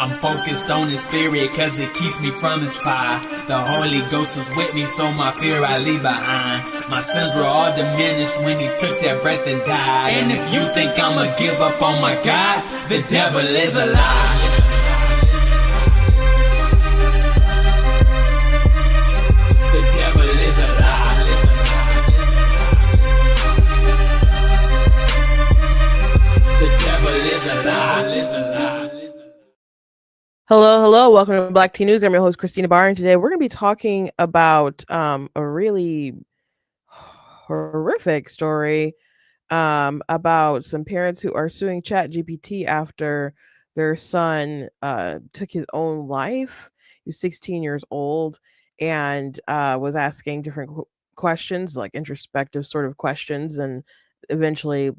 I'm focused on his spirit cause it keeps me from his fire. The Holy Ghost was with me, so my fear I leave behind. My sins were all diminished when he took that breath and died. And if you think I'ma give up on my God, the devil is a lie. The devil is a lie. The devil is a lie. Hello. Welcome to Black Tea News. I'm your host, Christina Barr, and today we're going to be talking about a really horrific story about some parents who are suing ChatGPT after their son took his own life. He was 16 years old and was asking different questions, like introspective sort of questions, and eventually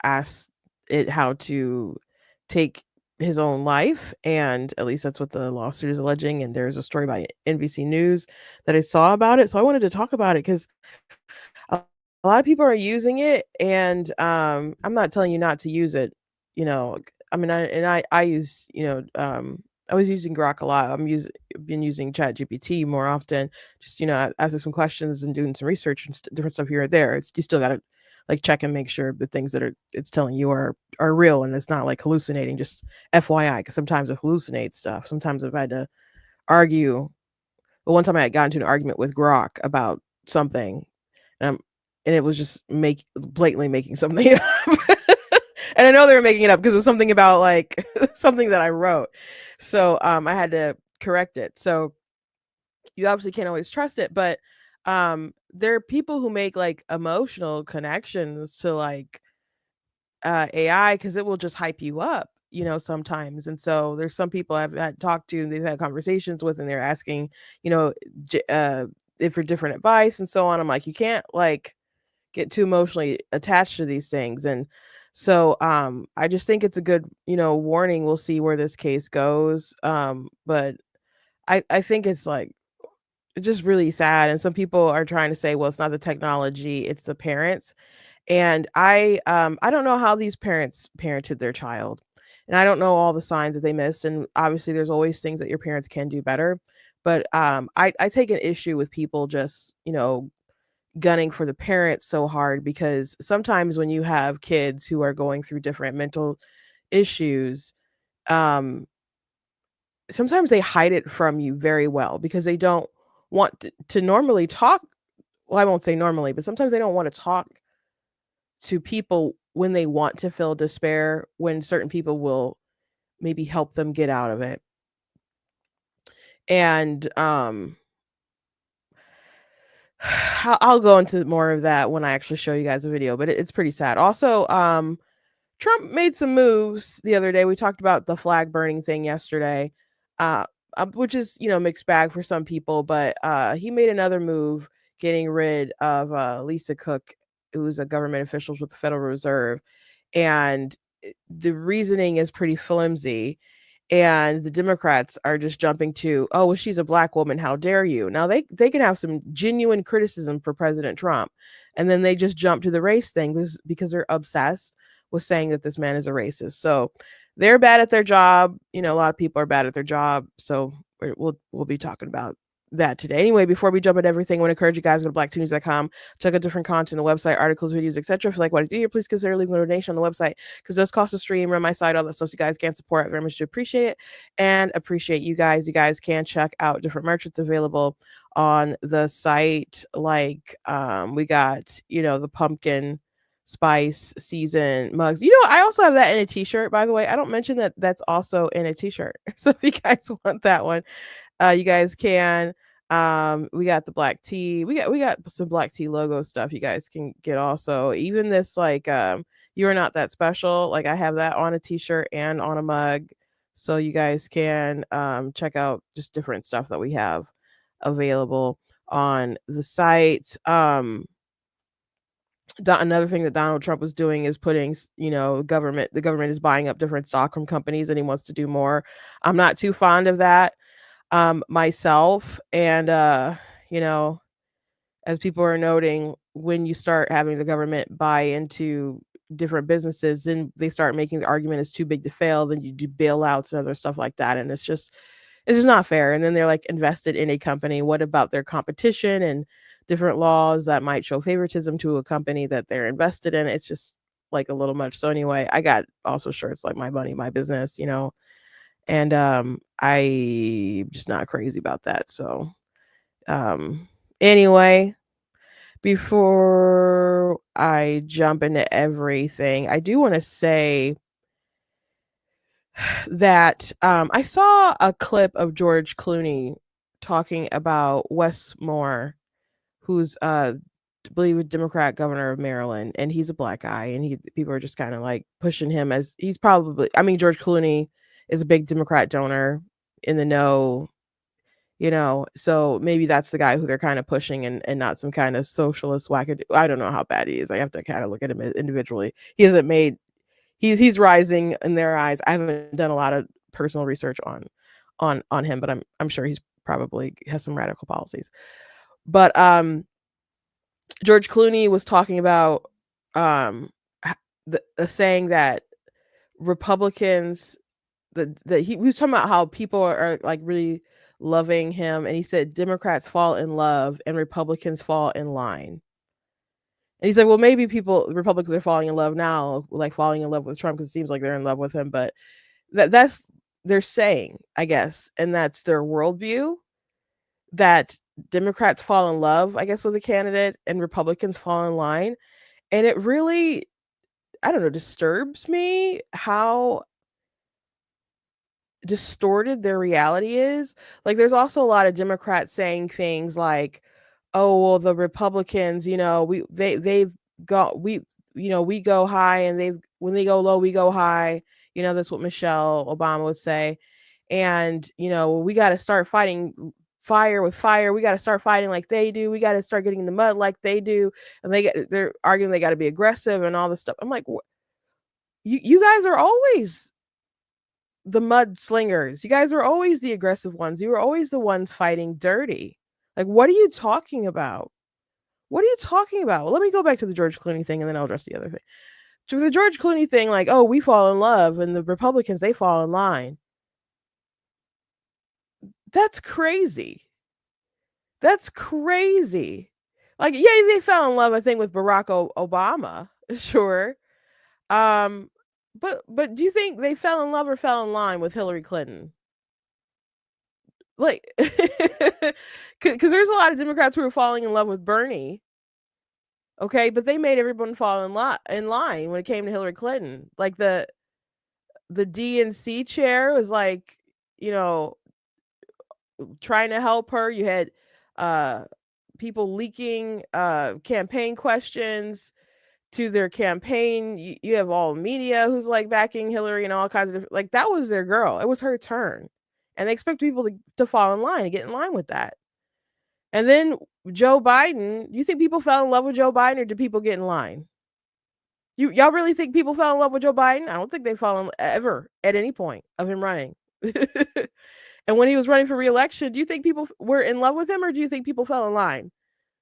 asked it how to take his own life. And at least that's what the lawsuit is alleging. And there's a story by NBC News that I saw about it. So I wanted to talk about it because a lot of people are using it, and I'm not telling you not to use it. You know, I mean, I use, I was using Grok a lot. Been using ChatGPT more often. Just asking some questions and doing some research and different stuff here or there. You still got to like check and make sure the things that it's telling you are real and it's not like hallucinating. Just FYI, because sometimes it hallucinates stuff. Sometimes I've had to argue. But one time I had gotten into an argument with Grok about something, and and it was just blatantly making something up. And I know they were making it up because it was something about like something that I wrote. So I had to correct it. So you obviously can't always trust it, but there are people who make like emotional connections to like AI because it will just hype you up, sometimes. And so there's some people I've had talked to and they've had conversations with, and they're asking, you know, if for different advice and so on. I'm like, you can't like get too emotionally attached to these things. And so I just think it's a good, warning. We'll see where this case goes. But I think it's like it's just really sad. And some people are trying to say, well, it's not the technology, it's the parents. And I don't know how these parents parented their child. And I don't know all the signs that they missed. And obviously there's always things that your parents can do better. But I take an issue with people just, gunning for the parents so hard, because sometimes when you have kids who are going through different mental issues, um, sometimes they hide it from you very well because they don't want to normally talk. Well, I won't say normally, but sometimes they don't want to talk to people when they want to feel despair, when certain people will maybe help them get out of it. And I'll go into more of that when I actually show you guys a video, but it's pretty sad. Also, Trump made some moves the other day. We talked about the flag burning thing yesterday, uh, which is, mixed bag for some people, but he made another move getting rid of Lisa Cook, who's a government official with the Federal Reserve. And the reasoning is pretty flimsy. And the Democrats are just jumping to, oh, well, she's a black woman, how dare you? Now they can have some genuine criticism for President Trump, and then they just jump to the race thing because they're obsessed with saying that this man is a racist. So they're bad at their job. A lot of people are bad at their job. So we'll be talking about that today. Anyway, before we jump at everything, I want to encourage you guys to go to blacktnews.com, check out different content on the website, articles, videos, etc. If you like what I do here, please consider leaving a donation on the website, because those cost a stream, run my site, all that stuff. So you guys can support. I very much appreciate it, and appreciate you guys. You guys can check out different merch that's available on the site. Like we got, the pumpkin spice season mugs. I also have that in a t-shirt, by the way. I don't mention that that's also in a t-shirt. So if you guys want that one, you guys can. We got the black tea. We got some black tea logo stuff you guys can get also. Even this like you are not that special. Like I have that on a t-shirt and on a mug. So you guys can check out just different stuff that we have available on the site. Another thing that Donald Trump was doing is putting, the government is buying up different stock from companies, and he wants to do more. I'm not too fond of that myself. And, as people are noting, when you start having the government buy into different businesses, then they start making the argument it's too big to fail, then you do bailouts and other stuff like that, and it's just not fair. And then they're like invested in a company. What about their competition and different laws that might show favoritism to a company that they're invested in? It's just like a little much. So anyway, I got also shirts like my money, my business, and I just not crazy about that. So anyway, before I jump into everything, I do want to say that I saw a clip of George Clooney talking about Wes Moore, who's I believe a Democrat governor of Maryland, and he's a black guy, and people are just kind of like pushing him as he's probably. I mean, George Clooney is a big Democrat donor in the know, so maybe that's the guy who they're kind of pushing, and not some kind of socialist wackadoo. I don't know how bad he is. I have to kind of look at him individually. He hasn't made he's rising in their eyes. I haven't done a lot of personal research on him, but I'm sure he's probably has some radical policies. But George Clooney was talking about the saying that Republicans that he was talking about how people are like really loving him, and he said Democrats fall in love and Republicans fall in line. And he said, well, maybe Republicans are falling in love now, like falling in love with Trump because it seems like they're in love with him, but that's they're saying, I guess, and that's their worldview, that Democrats fall in love, I guess, with a candidate and Republicans fall in line. And it really, I don't know, disturbs me how distorted their reality is. Like, there's also a lot of Democrats saying things like, "Oh, well, the Republicans, they've got we go high, and they've when they go low, we go high." That's what Michelle Obama would say. And we got to start fighting fire with fire. We got to start fighting like they do. We got to start getting in the mud like they do. And they're arguing they got to be aggressive and all this stuff. I'm like, you guys are always the mud slingers. You guys are always the aggressive ones. You were always the ones fighting dirty. Like, what are you talking about? What are you talking about? Well, let me go back to the George Clooney thing, and then I'll address the other thing. To the George Clooney thing, like, oh, we fall in love, and the Republicans, they fall in line. That's crazy. That's crazy. Like, yeah, they fell in love, I think, with Barack Obama, sure. But do you think they fell in love or fell in line with Hillary Clinton? Like, because there's a lot of Democrats who are falling in love with Bernie. Okay, but they made everyone fall in line when it came to Hillary Clinton. Like the DNC chair was like, you know, trying to help her. You had uh people leaking campaign questions to their campaign. You have all media who's like backing Hillary and all kinds of different, like, that was their girl. It was her turn. And they expect people to fall in line and get in line with that. And then Joe Biden, you think people fell in love with Joe Biden, or did people get in line? Y'all really think people fell in love with Joe Biden? I don't think they fell in ever at any point of him running. And when he was running for re-election, do you think people were in love with him, or do you think people fell in line?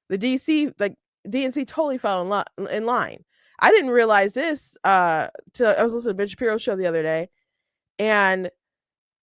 The DNC totally fell in line. I didn't realize this till I was listening to Ben Shapiro's show the other day, and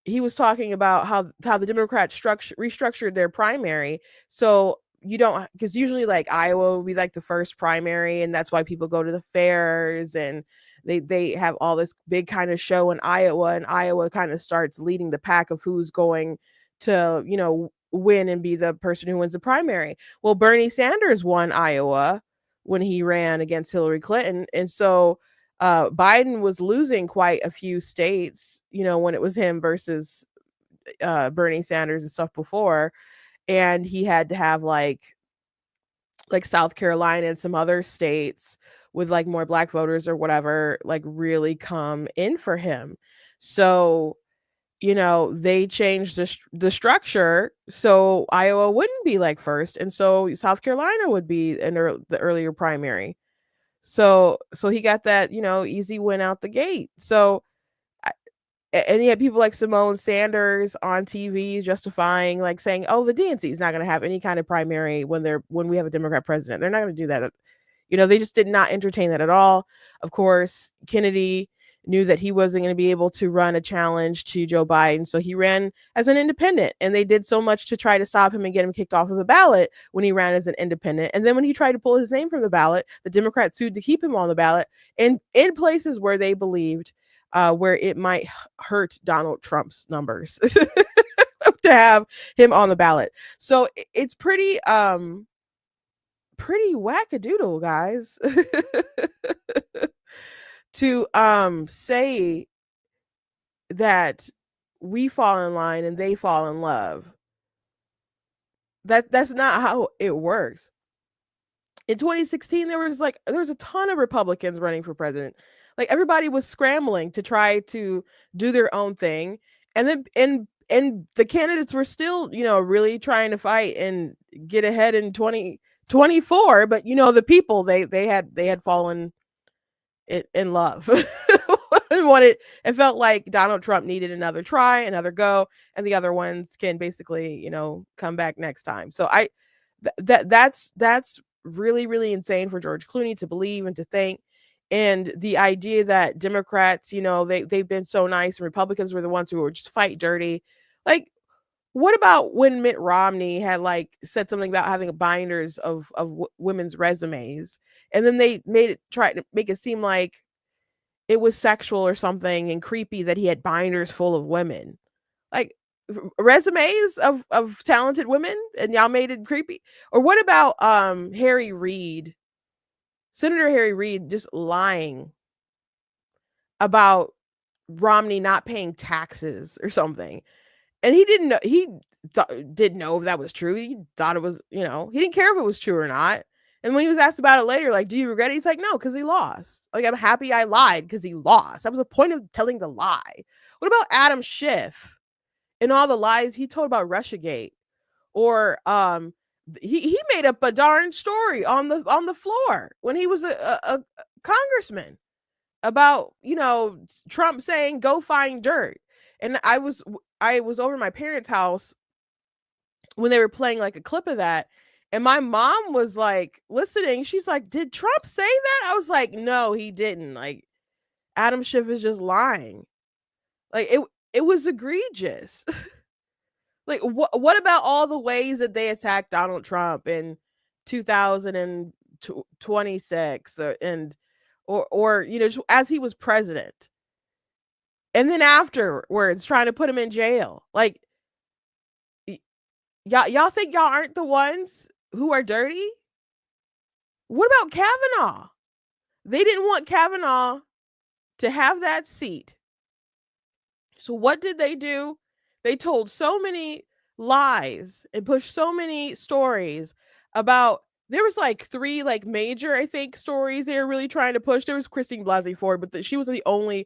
he was talking about how the Democrats restructured their primary. So you don't, because usually like Iowa would be like the first primary, and that's why people go to the fairs, and they have all this big kind of show in Iowa, and Iowa kind of starts leading the pack of who's going to win and be the person who wins the primary. Well, Bernie Sanders won Iowa when he ran against Hillary Clinton, and so Biden was losing quite a few states, when it was him versus Bernie Sanders and stuff before. And he had to have like South Carolina and some other states with like more black voters or whatever, like really come in for him. So, they changed the structure so Iowa wouldn't be like first. And so South Carolina would be in the earlier primary. So he got that, easy win out the gate. So, and you had people like Simone Sanders on TV justifying, like saying, "Oh, the DNC is not going to have any kind of primary when we have a Democrat president. They're not going to do that. They just did not entertain that at all. Of course, Kennedy knew that he wasn't going to be able to run a challenge to Joe Biden, so he ran as an independent. And they did so much to try to stop him and get him kicked off of the ballot when he ran as an independent. And then when he tried to pull his name from the ballot, the Democrats sued to keep him on the ballot, and in places where they believed where it might hurt Donald Trump's numbers to have him on the ballot. So it's pretty wackadoodle, guys. To say that we fall in line and they fall in love. That's not how it works. In 2016, there was a ton of Republicans running for president. Like, everybody was scrambling to try to do their own thing. And then and the candidates were still, really trying to fight and get ahead in 2024. But the people, they had fallen in love. And it felt like Donald Trump needed another try, another go, and the other ones can basically, come back next time. So that's really, really insane for George Clooney to believe and to think. And the idea that Democrats, they've been so nice and Republicans were the ones who were just fight dirty. Like, what about when Mitt Romney had said something about having binders of women's resumes, and then they try to make it seem like it was sexual or something and creepy that he had binders full of women, like resumes of talented women, and y'all made it creepy? Or what about Harry Reid, Senator Harry Reid, just lying about Romney not paying taxes or something? And he didn't know, didn't know if that was true. He thought it was, he didn't care if it was true or not. And when he was asked about it later, like, do you regret it? He's like, no, because he lost. Like, I'm happy I lied because he lost. That was the point of telling the lie. What about Adam Schiff and all the lies he told about Russiagate? Or he made up a darn story on the floor when he was a congressman about, Trump saying, go find dirt. And I was over at my parents' house when they were playing a clip of that, and my mom was listening. She's like, did Trump say that? I was like, no, he didn't. Like, Adam Schiff is just lying. Like, it was egregious. Like, what about all the ways that they attacked Donald Trump in 2026 or as he was president, and then afterwards trying to put him in jail? Like, y'all think y'all aren't the ones who are dirty? What about Kavanaugh? They didn't want Kavanaugh to have that seat. So what did they do? They told so many lies and pushed so many stories about. There was three major, I think, stories they were really trying to push. There was Christine Blasey Ford, but she was the only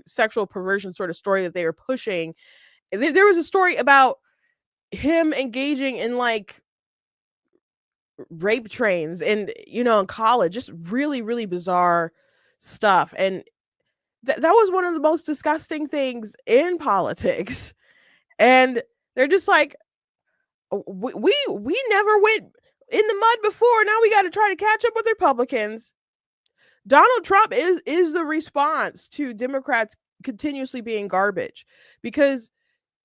sexual perversion sort of story that they were pushing. There was a story about him engaging in rape trains and in college, just really, really bizarre stuff. And that was one of the most disgusting things in politics. And they're just like, we never went in the mud before, now we got to try to catch up with Republicans. Donald Trump is the response to Democrats continuously being garbage, because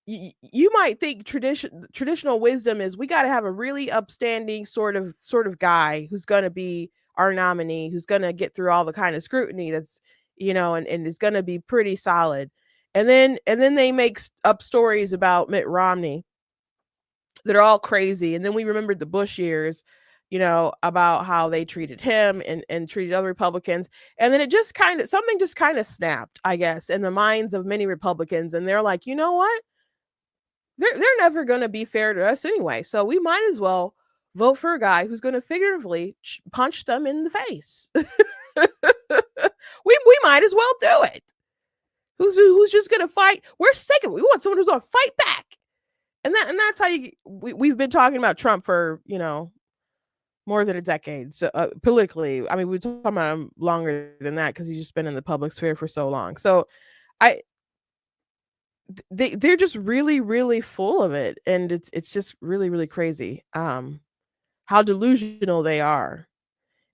you might think traditional wisdom is we got to have a really upstanding sort of guy who's going to be our nominee, who's going to get through all the kind of scrutiny that's, and is going to be pretty solid. And then they make up stories about Mitt Romney that are all crazy. And then we remembered the Bush years, about how they treated him and treated other Republicans. And then something just kind of snapped, I guess, in the minds of many Republicans. And they're like, you know what? They're never going to be fair to us anyway. So we might as well vote for a guy who's going to figuratively punch them in the face. we might as well do it. Who's just going to fight? We're sick of it. We want someone who's going to fight back. And that's how we've been talking about Trump for, more than a decade. So politically, I mean, we've been talking about him longer than that because he's just been in the public sphere for so long. So they're just really, really full of it, and it's just really, really crazy how delusional they are.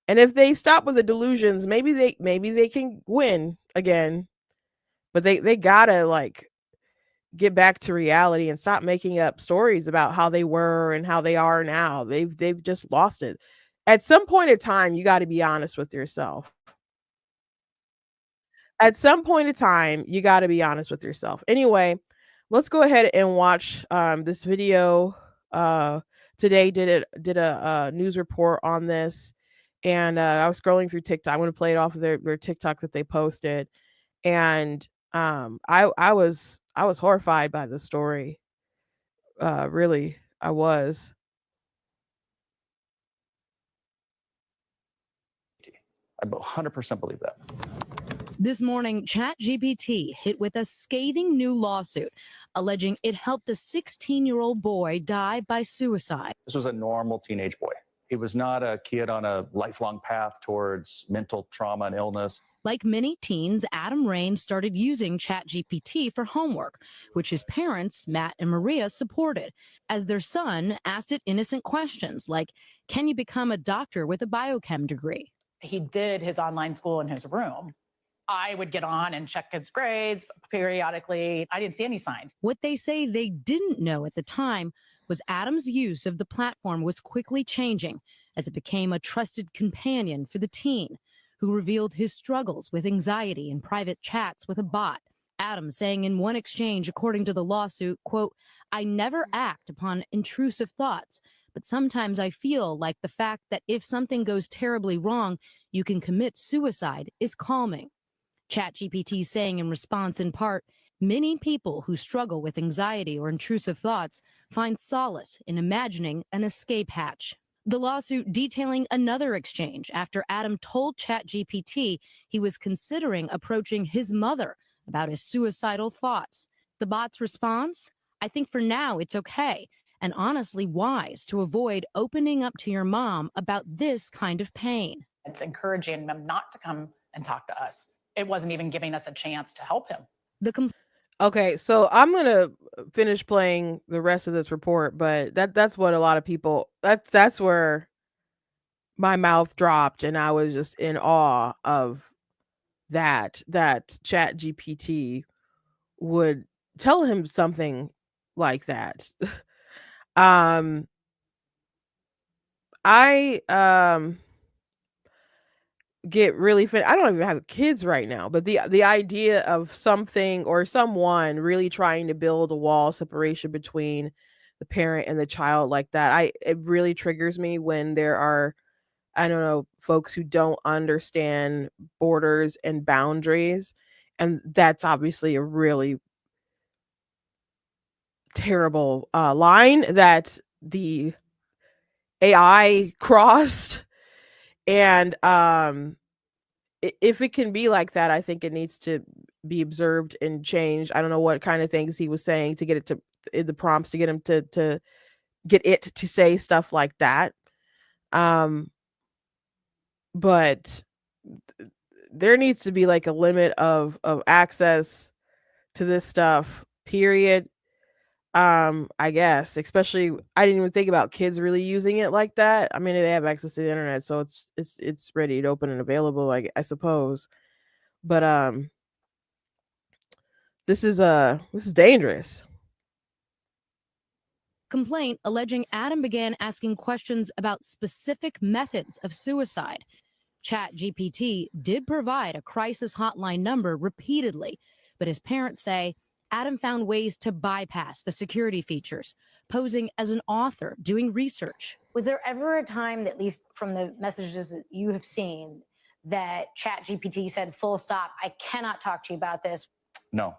And if they stop with the delusions, maybe they can win again. But they gotta like get back to reality and stop making up stories about how they were and how they are now. They've just lost it. At some point in time, you got to be honest with yourself. At some point in time, you got to be honest with yourself. Anyway, let's go ahead and watch this video. Uh, Today did a news report on this, and I was scrolling through TikTok. I'm going to play it off of their TikTok that they posted, and I was horrified by the story. Really, I was. I 100% believe that. This morning, ChatGPT hit with a scathing new lawsuit alleging it helped a 16-year-old boy die by suicide. This was a normal teenage boy. He was not a kid on a lifelong path towards mental trauma and illness. Like many teens, Adam Rain started using ChatGPT for homework, which his parents, Matt and Maria, supported, as their son asked it innocent questions like, can you become a doctor with a biochem degree? He did his online school in his room. I would get on and check his grades periodically. I didn't see any signs. What they say they didn't know at the time was Adam's use of the platform was quickly changing as it became a trusted companion for the teen, who revealed his struggles with anxiety in private chats with a bot. Adam saying in one exchange, according to the lawsuit, quote, I never act upon intrusive thoughts, but sometimes I feel like the fact that if something goes terribly wrong, you can commit suicide is calming. ChatGPT saying in response, in part, many people who struggle with anxiety or intrusive thoughts find solace in imagining an escape hatch. The lawsuit detailing another exchange after Adam told ChatGPT he was considering approaching his mother about his suicidal thoughts. The bot's response? I think for now it's okay, and honestly wise to avoid opening up to your mom about this kind of pain. It's encouraging them not to come and talk to us. It wasn't even giving us a chance to help him. Okay, so I'm gonna finish playing the rest of this report, but that's what a lot of people that's where my mouth dropped and I was just in awe of that Chat GPT would tell him something like that. um I get really I don't even have kids right now, but the idea of something or someone really trying to build a wall of separation between the parent and the child like that, it really triggers me when there are, I don't know, folks who don't understand borders and boundaries, and that's obviously a really terrible line that the AI crossed. And if it can be like that, I think it needs to be observed and changed. I don't know what kind of things he was saying to get it to in the prompts to get him to get it to say stuff like that. But there needs to be like a limit of access to this stuff, period. I guess, especially I didn't even think about kids really using it like that. I mean, they have access to the internet, so it's ready to open and available, I suppose. But this is dangerous. Complaint alleging Adam began asking questions about specific methods of suicide. ChatGPT did provide a crisis hotline number repeatedly, but his parents say Adam found ways to bypass the security features, posing as an author doing research. Was there ever a time, at least from the messages that you have seen, that ChatGPT said, full stop, I cannot talk to you about this? No,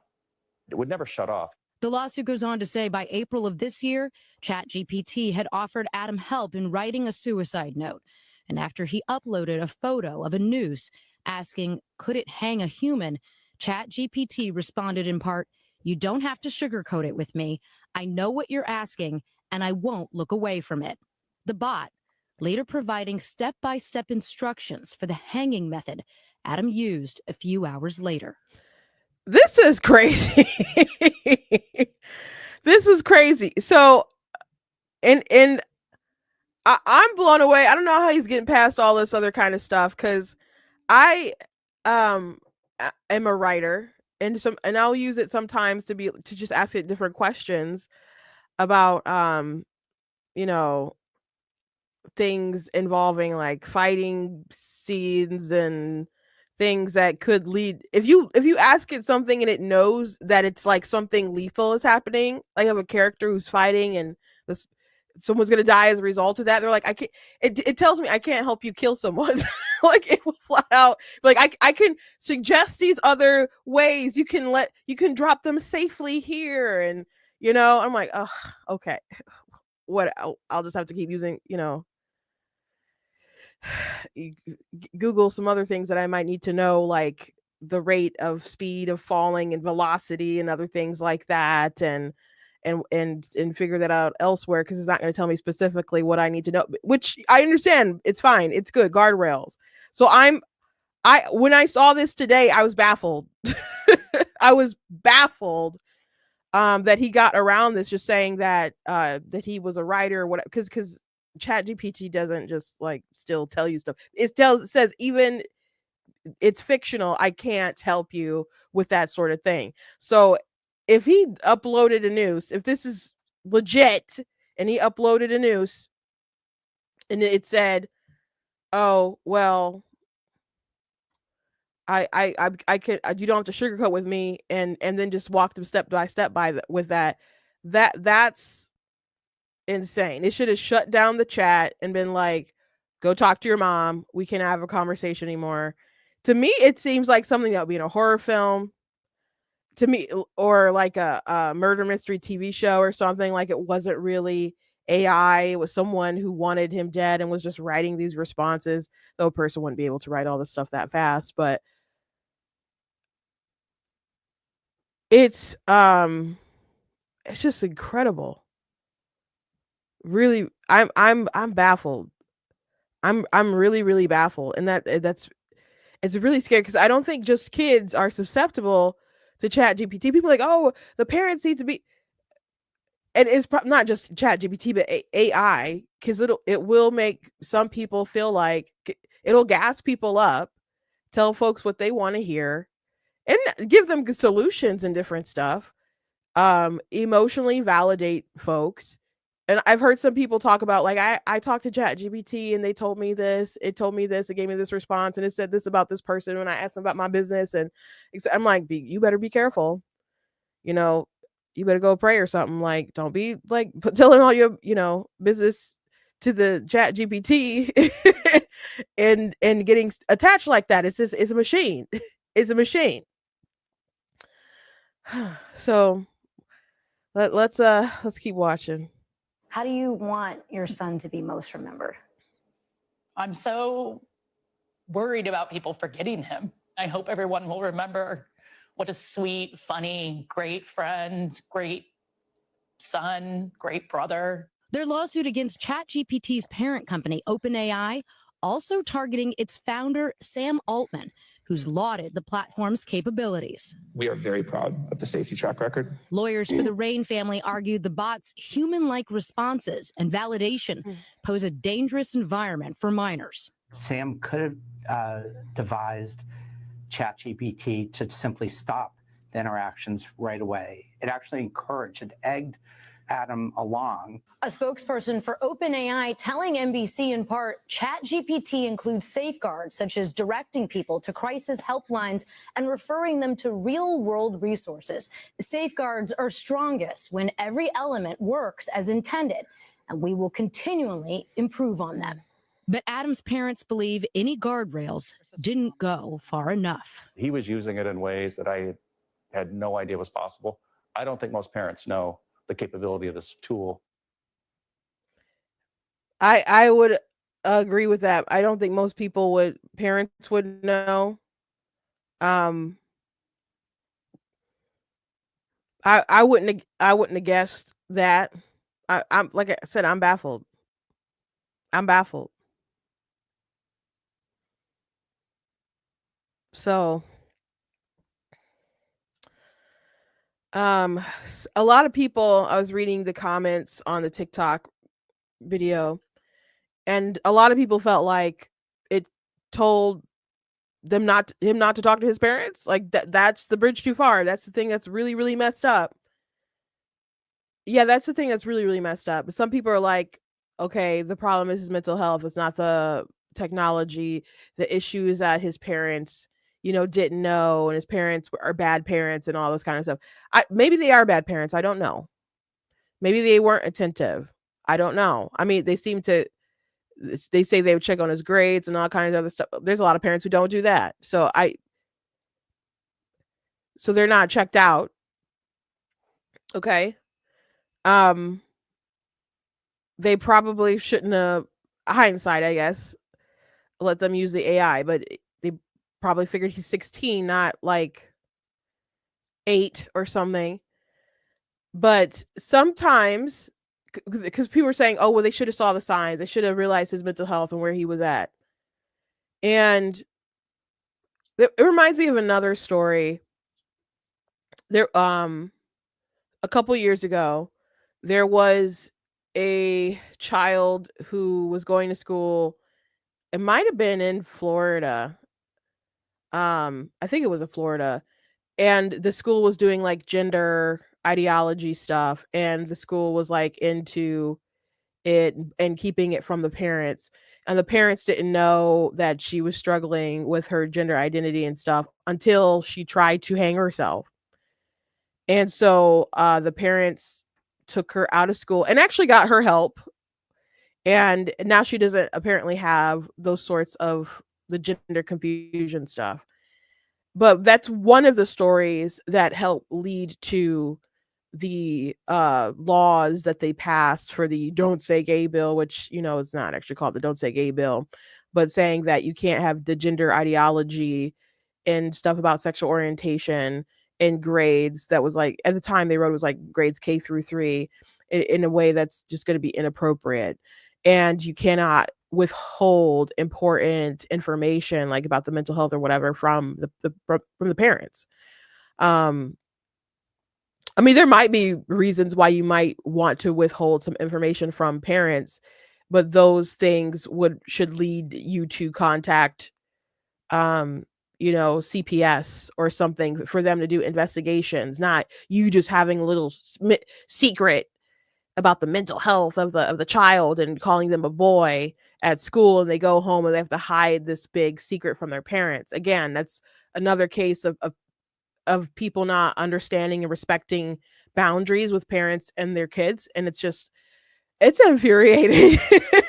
it would never shut off. The lawsuit goes on to say by April of this year, ChatGPT had offered Adam help in writing a suicide note. And after he uploaded a photo of a noose asking, could it hang a human? ChatGPT responded in part, you don't have to sugarcoat it with me. I know what you're asking, and I won't look away from it. The bot, later providing step-by-step instructions for the hanging method Adam used a few hours later. This is crazy. This is crazy. So, and I'm blown away. I don't know how he's getting past all this other kind of stuff, because I am a writer, and I'll use it sometimes to just ask it different questions about you know, things involving like fighting scenes and things that could lead, if you ask it something and it knows that it's like something lethal is happening, like of a character who's fighting and this someone's gonna die as a result of that, they're like, I can't, it tells me I can't help you kill someone. Like it will flat out like, I can suggest these other ways you can drop them safely here, and I'm like, oh, okay, what, I'll just have to keep using, Google some other things that I might need to know, like the rate of speed of falling and velocity and other things like that, and figure that out elsewhere, because it's not going to tell me specifically what I need to know, which I understand. It's fine. It's good. Guardrails. So when I saw this today, I was baffled. I was baffled that he got around this, just saying that that he was a writer or whatever, because ChatGPT doesn't just like still tell you stuff. It says, even it's fictional, I can't help you with that sort of thing. So if he uploaded a news, if this is legit and he uploaded a news and it said, oh well, I can, you don't have to sugarcoat with me, and then just walk them step by step with that's insane. It should have shut down the chat and been like, go talk to your mom. We can't have a conversation anymore. To me, it seems like something that would be in a horror film, to me, or like a murder mystery TV show or something. Like, it wasn't really AI. It was someone who wanted him dead and was just writing these responses, though a person wouldn't be able to write all this stuff that fast. But it's just incredible. Really, I'm baffled. I'm really, really baffled, and that's it's really scary, because I don't think just kids are susceptible to Chat GPT. People are like, oh, the parents need to be, and it's not just Chat GPT, but AI, because it will make some people feel like, it'll gas people up, tell folks what they want to hear, and give them solutions and different stuff, emotionally validate folks. And I've heard some people talk about, like, I talked to ChatGPT and they told me this, it told me this, it gave me this response, and it said this about this person when I asked them about my business. And I'm like, you better be careful. You better go pray or something. Like, don't be like telling all your, business to the ChatGPT and getting attached like that. It's a machine. It's a machine. So let's keep watching. How do you want your son to be most remembered? I'm so worried about people forgetting him. I hope everyone will remember what a sweet, funny, great friend, great son, great brother. Their lawsuit against ChatGPT's parent company, OpenAI, also targeting its founder, Sam Altman, who's lauded the platform's capabilities. We are very proud of the safety track record. Lawyers for the Rain family argued the bot's human-like responses and validation pose a dangerous environment for minors. Sam could have devised ChatGPT to simply stop the interactions right away. It actually encouraged and egged Adam along. A spokesperson for OpenAI telling NBC in part, ChatGPT includes safeguards such as directing people to crisis helplines and referring them to real-world resources. The safeguards are strongest when every element works as intended, and we will continually improve on them. But Adam's parents believe any guardrails didn't go far enough. He was using it in ways that I had no idea was possible. I don't think most parents know the capability of this tool. I would agree with that. I don't think most parents would know. I wouldn't have guessed that. I'm like I said, I'm baffled. So a lot of people, I was reading the comments on the TikTok video, And a lot of people felt like it told him not to talk to his parents. Like that's the bridge too far. That's the thing that's really, really messed up. Yeah, that's the thing that's really, really messed up. But some people are like, okay, the problem is his mental health. It's not the technology. The issue is that his parents, didn't know, and his parents are bad parents and all this kind of stuff. Maybe they are bad parents. I don't know. Maybe they weren't attentive. I don't know. I mean, they say they would check on his grades and all kinds of other stuff. There's a lot of parents who don't do that. So they're not checked out. Okay. They probably shouldn't have, hindsight, I guess, let them use the AI, but they probably figured he's 16, not like 8 or something. But sometimes, because people were saying, oh, well, they should have saw the signs. They should have realized his mental health and where he was at. And it reminds me of another story. There, a couple years ago, there was a child who was going to school. It might have been in Florida. I think it was in Florida. And the school was doing like gender ideology stuff, and the school was like into it and keeping it from the parents. And the parents didn't know that she was struggling with her gender identity and stuff until she tried to hang herself. And so the parents took her out of school and actually got her help. And now she doesn't apparently have those sorts of the gender confusion stuff. But that's one of the stories that help lead to the laws that they passed for the Don't Say Gay bill, which, it's not actually called the Don't Say Gay bill, but saying that you can't have the gender ideology and stuff about sexual orientation in grades. That was like, at the time they wrote, it was like grades K-3 in a way that's just going to be inappropriate. And you cannot withhold important information like about the mental health or whatever from the parents. I mean, there might be reasons why you might want to withhold some information from parents, but those things should lead you to contact CPS or something for them to do investigations, not you just having a little secret about the mental health of the child and calling them a boy at school, and they go home and they have to hide this big secret from their parents. Again, that's another case of people not understanding and respecting boundaries with parents and their kids. And it's infuriating.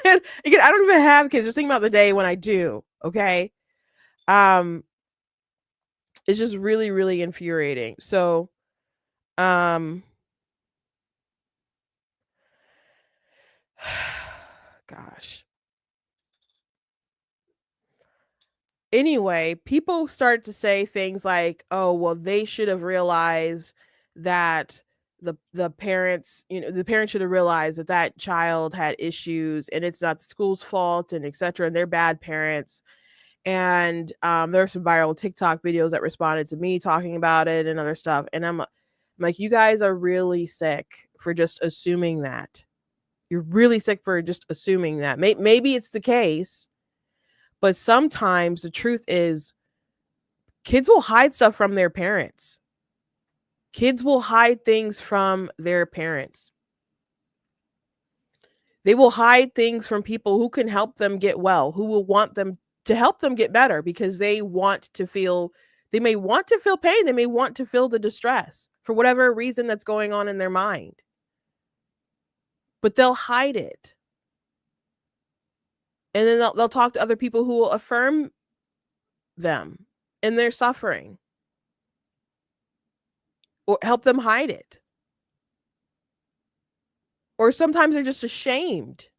Again, I don't even have kids. Just think about the day when I do. Okay. It's just really, really infuriating. So, gosh. Anyway, people start to say things like, oh, well, they should have realized that the parents, the parents should have realized that child had issues and it's not the school's fault and etc. And they're bad parents. And there are some viral TikTok videos that responded to me talking about it and other stuff. And I'm like, you guys are really sick for just assuming that. You're really sick for just assuming that. Maybe it's the case, but sometimes the truth is kids will hide stuff from their parents. Kids will hide things from their parents. They will hide things from people who can help them get well, who will want them to help them get better because they may want to feel pain. They may want to feel the distress for whatever reason that's going on in their mind. But they'll hide it. And then they'll talk to other people who will affirm them in their suffering or help them hide it. Or sometimes they're just ashamed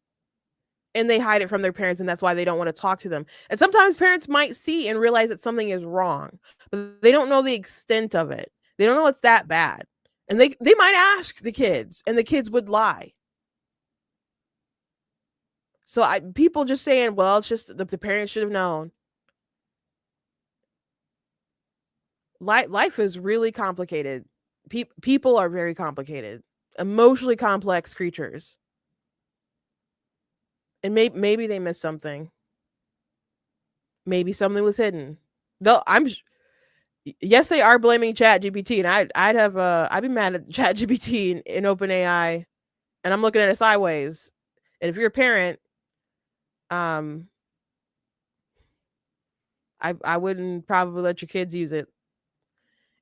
and they hide it from their parents, and that's why they don't want to talk to them. And sometimes parents might see and realize that something is wrong, but they don't know the extent of it. They don't know it's that bad. And they might ask the kids, and the kids would lie. So people just saying, well, it's just the parents should have known. Life is really complicated. People are very complicated, emotionally complex creatures. And maybe they missed something. Maybe something was hidden. Though yes, they are blaming ChatGPT, and I'd be mad at ChatGPT in OpenAI, and I'm looking at it sideways. And if you're a parent, I wouldn't probably let your kids use it.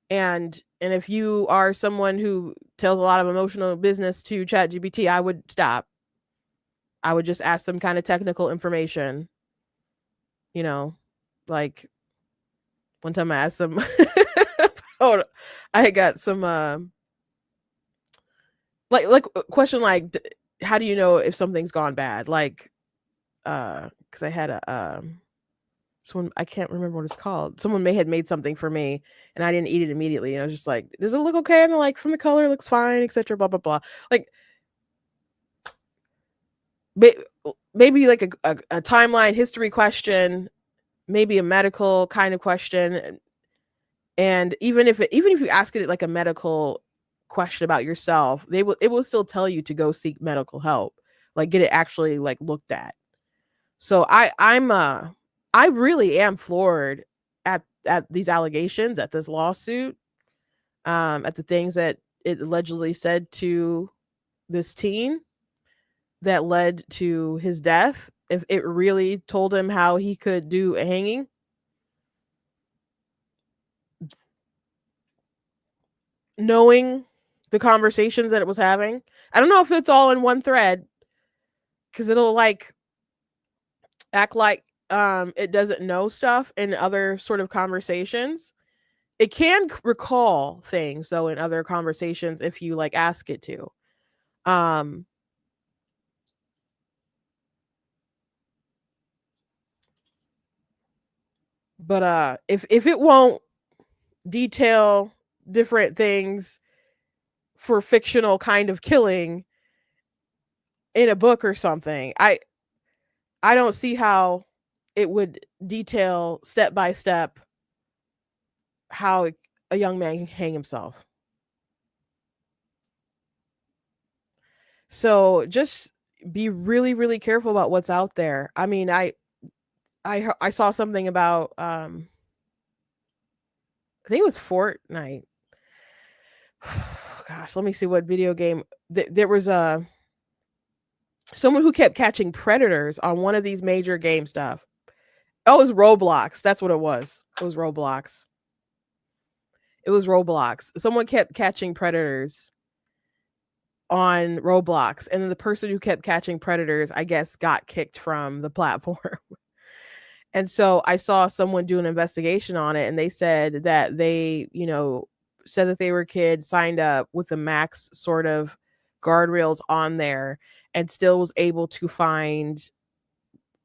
And if you are someone who tells a lot of emotional business to ChatGPT, I would stop. I would just ask them kind of technical information. You know, like one time I asked them, I got some like a question like, how do you know if something's gone bad? Like, because I had a someone, I can't remember what it's called. Someone may had made something for me and I didn't eat it immediately. And I was just like, does it look okay? And they're like, from the color, it looks fine, etc. Blah blah blah. Like, maybe like a timeline history question, maybe a medical kind of question. And even if you ask it like a medical question about yourself, it will still tell you to go seek medical help, like get it actually like looked at. So I really am floored at these allegations, at this lawsuit, at the things that it allegedly said to this teen that led to his death. If it really told him how he could do a hanging, knowing the conversations that it was having. I don't know if it's all in one thread, because it'll like act like it doesn't know stuff in other sort of conversations. It can recall things though in other conversations if you like ask it to. But if it won't detail different things for fictional kind of killing in a book or something, I don't see how it would detail step by step how a young man can hang himself. So just be really, really careful about what's out there. I mean, I saw something about I think it was Fortnite. Gosh, let me see what video game. There was someone who kept catching predators on one of these major game stuff. Oh, it was Roblox. That's what it was. It was Roblox. It was Roblox. Someone kept catching predators on Roblox, and then the person who kept catching predators, I guess, got kicked from the platform. And so I saw someone do an investigation on it, and they said that they, said that they were kids, signed up with the max sort of guardrails on there, and still was able to find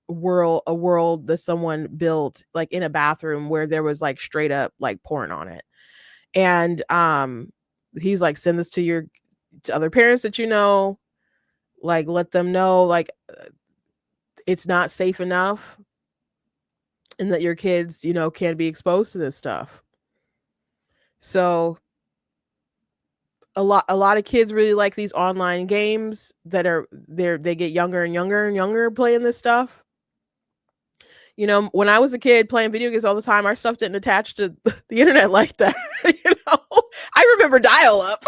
a world that someone built like in a bathroom where there was like straight up like porn on it. And he's like, send this to other parents that like let them know like it's not safe enough, and that your kids can be exposed to this stuff. So a lot of kids really like these online games that are they get younger and younger and younger playing this stuff. When I was a kid playing video games all the time, our stuff didn't attach to the internet like that. I remember dial up.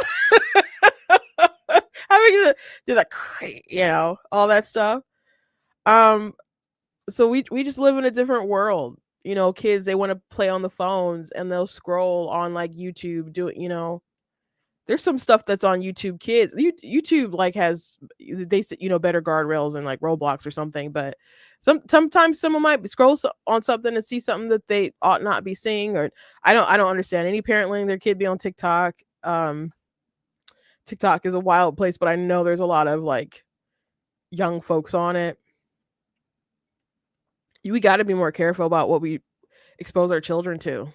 Having to do that, all that stuff. So we just live in a different world. Kids, they want to play on the phones and they'll scroll on like YouTube, there's some stuff that's on YouTube Kids. YouTube like has they better guardrails than like Roblox or something, but sometimes someone might scroll on something and see something that they ought not be seeing. Or I don't understand any parent letting their kid be on TikTok. TikTok is a wild place, but I know there's a lot of like young folks on it. We got to be more careful about what we expose our children to.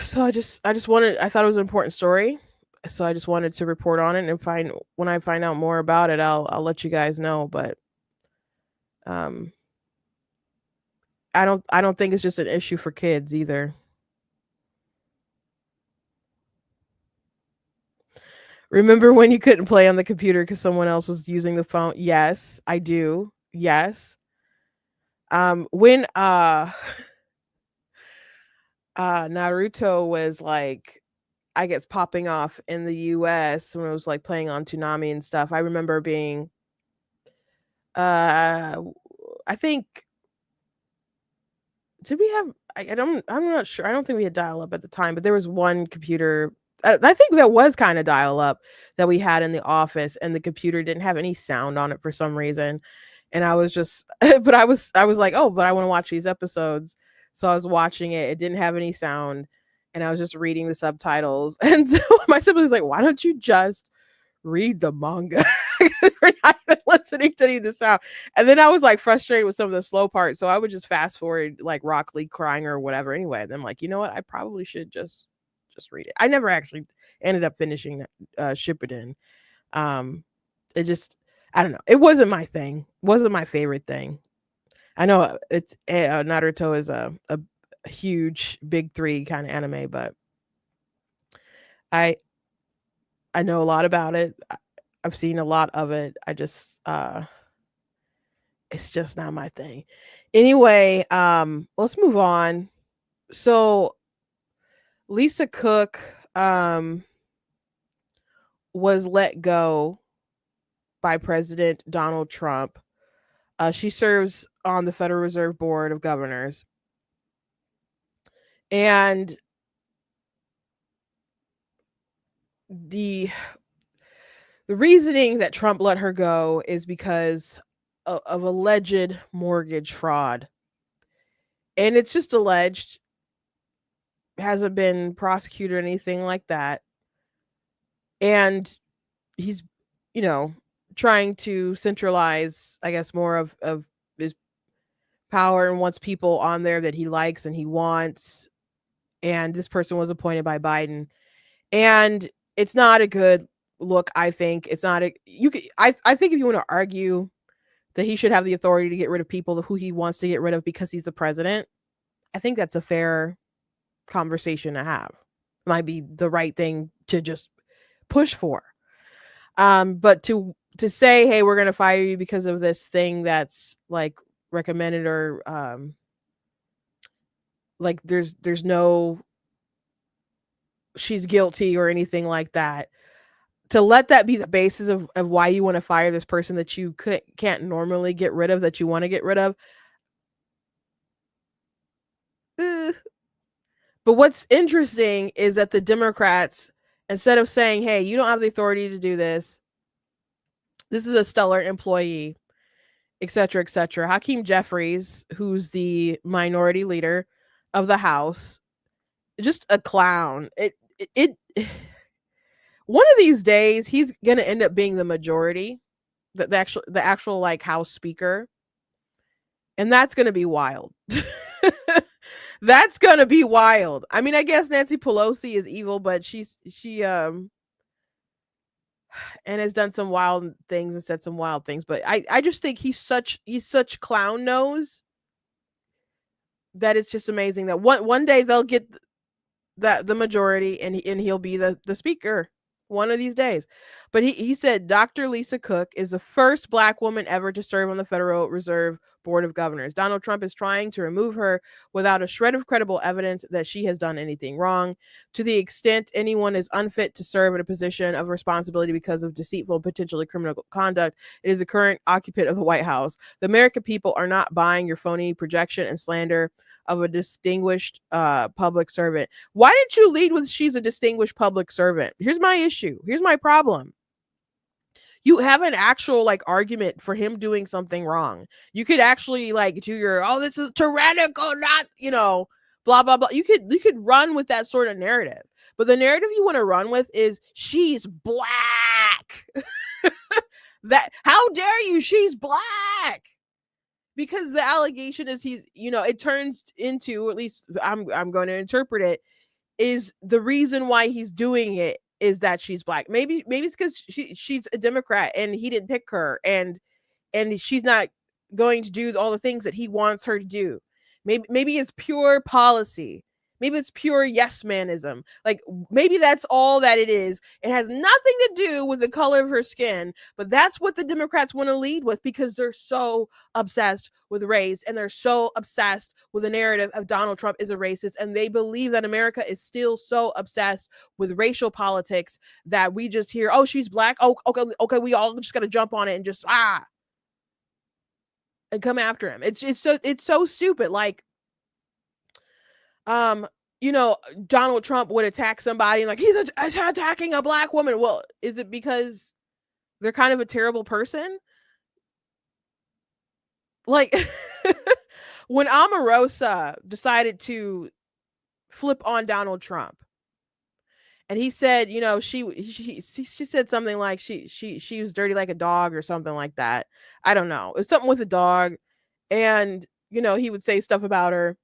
So I thought it was an important story. So I just wanted to report on it, and when I find out more about it, I'll let you guys know. But I don't think it's just an issue for kids either. Remember when you couldn't play on the computer because someone else was using the phone? Yes, I do. Yes. When Naruto was like, I guess, popping off in the US when it was like playing on Toonami and stuff, I remember being uh I think, did we have, I'm not sure. I don't think we had dial up at the time, but there was one computer, I think that was kind of dial up, that we had in the office, and the computer didn't have any sound on it for some reason. And I was just but I was like, "Oh, but I want to watch these episodes." So I was watching it. It didn't have any sound, and I was just reading the subtitles. And so my sibling's like, "Why don't you just read the manga?" We're not even listening to any of the sound. And then I was like frustrated with some of the slow parts. So I would just fast forward like Rock Lee crying or whatever anyway. And I'm like, you know what? I probably should just read it. I never actually ended up finishing Shippuden. It just, I don't know. It wasn't my thing. Wasn't my favorite thing. I know it's Naruto is a huge big three kind of anime, but I I know a lot about it. I've seen a lot of it. I just it's just not my thing. Anyway, let's move on. So Lisa Cook was let go by President Donald Trump. She serves on the Federal Reserve Board of Governors. And the reasoning that Trump let her go is because of alleged mortgage fraud. And it's just alleged, hasn't been prosecuted or anything like that. And he's, you know, trying to centralize, I guess, more of his power, and wants people on there that he likes and he wants. And this person was appointed by Biden. And it's not a good look, I think. It's not I think if you want to argue that he should have the authority to get rid of people who he wants to get rid of because he's the president, I think that's a fair conversation to have. Might be the right thing to just push for. But to say, hey, we're gonna fire you because of this thing that's like recommended, or like there's no, she's guilty or anything like that, to let that be the basis of why you want to fire this person that you can't normally get rid of, that you want to get rid of. But what's interesting is that the Democrats, instead of saying, hey, you don't have the authority to do this, this is a stellar employee, etc., etc. Hakeem Jeffries, who's the minority leader of the House, just a clown. It one of these days he's gonna end up being the majority, the actual like House Speaker, and that's gonna be wild. That's gonna be wild. I mean, I guess Nancy Pelosi is evil, but she and has done some wild things and said some wild things. But I just think he's such clown nose that it's just amazing that one day they'll get the majority, and he'll be the speaker one of these days. But he said Dr. Lisa Cook is the first Black woman ever to serve on the Federal Reserve Board of Governors. Donald Trump is trying to remove her without a shred of credible evidence that she has done anything wrong. To the extent anyone is unfit to serve in a position of responsibility because of deceitful and potentially criminal conduct, it is the current occupant of the White House. The American people are not buying your phony projection and slander of a distinguished public servant. Why didn't you lead with she's a distinguished public servant? Here's my issue. Here's my problem. You have an actual like argument for him doing something wrong. You could actually like do your, oh, this is tyrannical, not, blah, blah, blah. You could run with that sort of narrative. But the narrative you want to run with is she's black. That, how dare you? She's black. Because the allegation is he's, it turns into, at least I'm going to interpret it, is the reason why he's doing it is that she's black. Maybe it's because she's a Democrat and he didn't pick her, and she's not going to do all the things that he wants her to do. Maybe it's pure policy. Maybe it's pure yes manism. Like maybe that's all that it is. It has nothing to do with the color of her skin, but that's what the Democrats want to lead with because they're so obsessed with race and they're so obsessed with the narrative of Donald Trump is a racist, and they believe that America is still so obsessed with racial politics that we just hear, oh, she's black. Oh, okay, we all just got to jump on it and just and come after him. It's so stupid. Like Donald Trump would attack somebody and like he's attacking a black woman. Well, is it because they're kind of a terrible person? Like when Omarosa decided to flip on Donald Trump, and he said, she said something like she was dirty like a dog or something like that. I don't know. It was something with a dog, and he would say stuff about her.